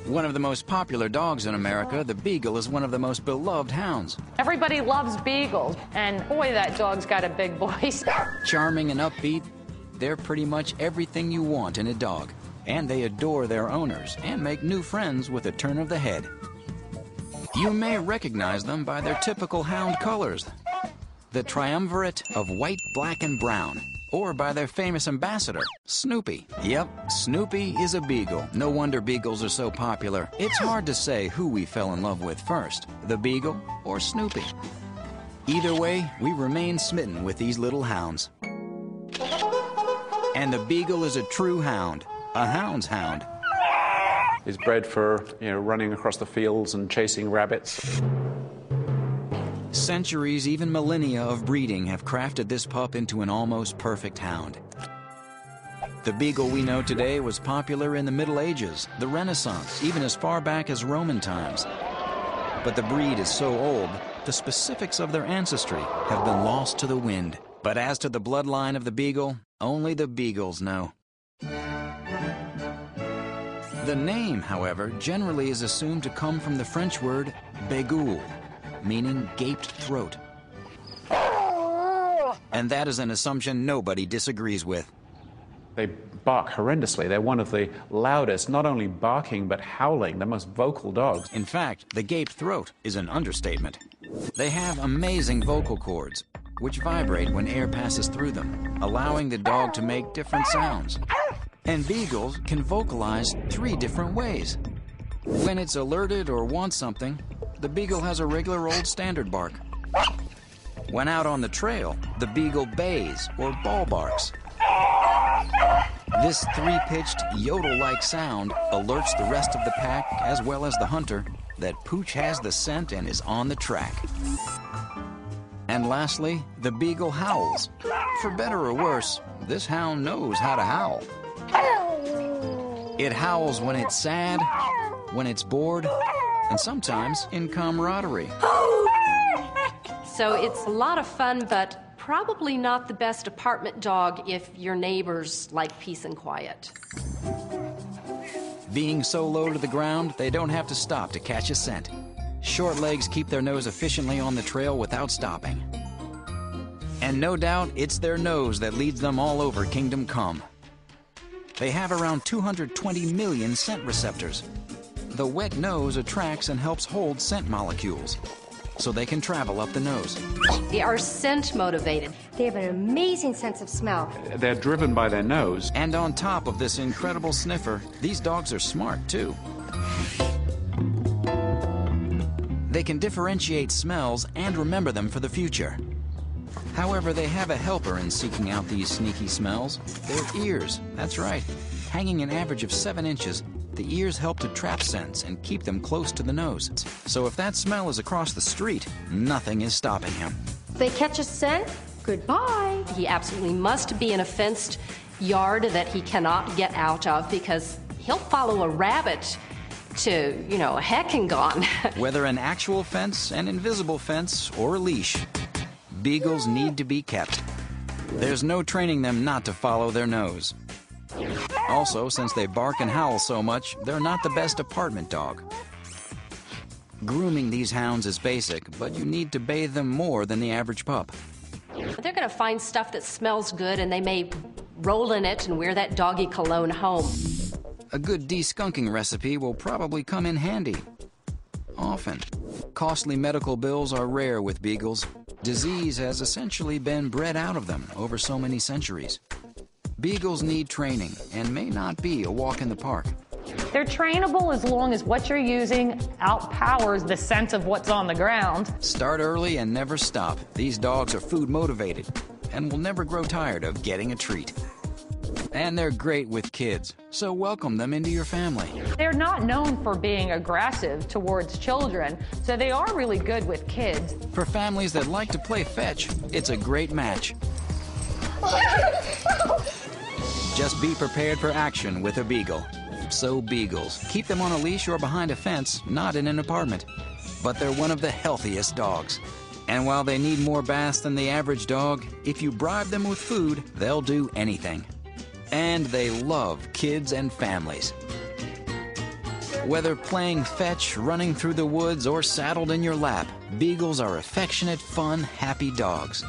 One of the most popular dogs in America, the Beagle is one of the most beloved hounds. Everybody loves Beagles, and boy, that dog's got a big voice. Charming and upbeat, they're pretty much everything you want in a dog. And they adore their owners and make new friends with a turn of the head. You may recognize them by their typical hound colors, the triumvirate of white, black, and brown, or by their famous ambassador, Snoopy. Yep, Snoopy is a Beagle. No wonder Beagles are so popular. It's hard to say who we fell in love with first, the Beagle or Snoopy. Either way, we remain smitten with these little hounds. And the Beagle is a true hound, a hound's hound. He's bred for, running across the fields and chasing rabbits. Centuries, even millennia of breeding have crafted this pup into an almost perfect hound. The Beagle we know today was popular in the Middle Ages, the Renaissance, even as far back as Roman times. But the breed is so old, the specifics of their ancestry have been lost to the wind. But as to the bloodline of the Beagle, only the Beagles know. The name, however, generally is assumed to come from the French word Beagle, meaning gaped throat. And that is an assumption nobody disagrees with. They bark horrendously. They're one of the loudest, not only barking, but howling, the most vocal dogs. In fact, the gaped throat is an understatement. They have amazing vocal cords, which vibrate when air passes through them, allowing the dog to make different sounds. And Beagles can vocalize 3 different ways. When it's alerted or wants something, the Beagle has a regular old standard bark. When out on the trail, the Beagle bays or ball barks. This 3-pitched yodel-like sound alerts the rest of the pack, as well as the hunter, that Pooch has the scent and is on the track. And lastly, the Beagle howls. For better or worse, this hound knows how to howl. It howls when it's sad, when it's bored, and sometimes in camaraderie. So it's a lot of fun, but probably not the best apartment dog if your neighbors like peace and quiet. Being so low to the ground, they don't have to stop to catch a scent. Short legs keep their nose efficiently on the trail without stopping. And no doubt, it's their nose that leads them all over Kingdom Come. They have around 220 million scent receptors. The wet nose attracts and helps hold scent molecules, so they can travel up the nose. They are scent motivated. They have an amazing sense of smell. They're driven by their nose. And on top of this incredible sniffer, these dogs are smart too. They can differentiate smells and remember them for the future. However, they have a helper in seeking out these sneaky smells. Their ears, that's right. Hanging an average of 7 inches, the ears help to trap scents and keep them close to the nose. So if that smell is across the street, nothing is stopping him. They catch a scent, goodbye. He absolutely must be in a fenced yard that he cannot get out of, because he'll follow a rabbit to, heck and gone. Whether an actual fence, an invisible fence, or a leash, Beagles need to be kept. There's no training them not to follow their nose. Also, since they bark and howl so much, they're not the best apartment dog. Grooming these hounds is basic, but you need to bathe them more than the average pup. They're going to find stuff that smells good, and they may roll in it and wear that doggy cologne home. A good de-skunking recipe will probably come in handy. Often. Costly medical bills are rare with Beagles. Disease has essentially been bred out of them over so many centuries. Beagles need training and may not be a walk in the park. They're trainable as long as what you're using outpowers the sense of what's on the ground. Start early and never stop. These dogs are food motivated and will never grow tired of getting a treat. And they're great with kids, so welcome them into your family. They're not known for being aggressive towards children, so they are really good with kids. For families that like to play fetch, it's a great match. Just be prepared for action with a Beagle. So Beagles, keep them on a leash or behind a fence, not in an apartment. But they're one of the healthiest dogs. And while they need more baths than the average dog, if you bribe them with food, they'll do anything. And they love kids and families. Whether playing fetch, running through the woods, or saddled in your lap, Beagles are affectionate, fun, happy dogs.